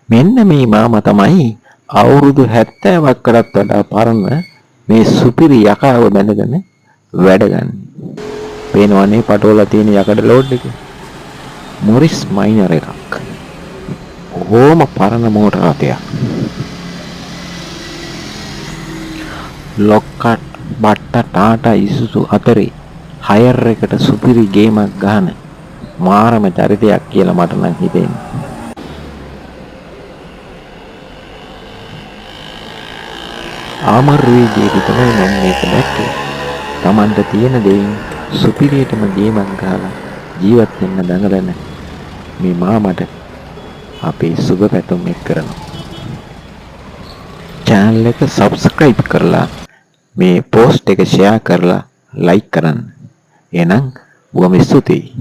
මෙන්න මේ මාමා තමයි අවුරුදු 70ක් කටත් වඩා පරණ මේ සුපිරි යකාව බැඳගෙන වැඩ ගන්න. පේනවනේ පටෝලා තියෙන යකඩ ලෝඩ් එක. මොරිස් මයිනර් එකක්. ඕම පරණ මෝටර රථයක්. ලොක්කට් බට්ට ටාටා ඉසුසු අතරේ හයර් එකට සුපිරි ගේමක් ගන්න මාරම චරිතයක් කියලා මට නම් හිතෙන්නේ. ආමර්වේජයේදී තමයි මම මේක දැක්කේ. Tamanta තියෙන දෙයින් සුපිරියටම ගේමක් ගහලා ජීවත් වෙන්න දඟලන මේ මාමට අපේ සුබ පැතුම් එක් කරනවා. channel එක subscribe කරලා මේ post එක share කරලා like කරන්න. එහෙනම් බොහොම ස්තුතියි.